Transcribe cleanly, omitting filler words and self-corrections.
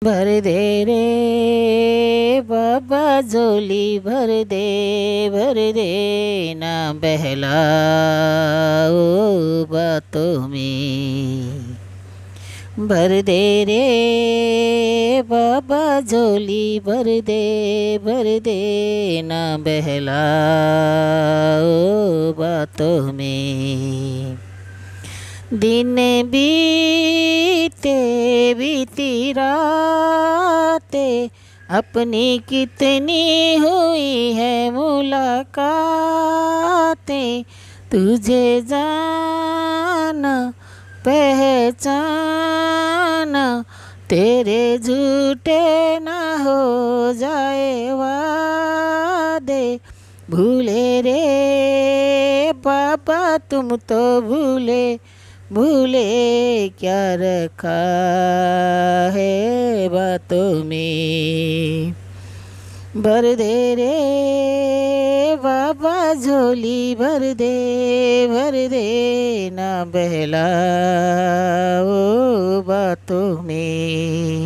भर दे रे बाबा झोली भर दे ना बहलाओ बातों में। भर दे रे बाबा झोली भर दे ना बहलाओ बातों में। दिन बीते बीती रातें अपनी कितनी हुई है मुलाकातें। तुझे जाना पहचाना तेरे झूठे ना हो जाए वादे। भूले रे पापा तुम तो भूले भूले क्या रखा है बातों में। भर दे रे बाबा झोली भर दे ना बहलाओ बातों में।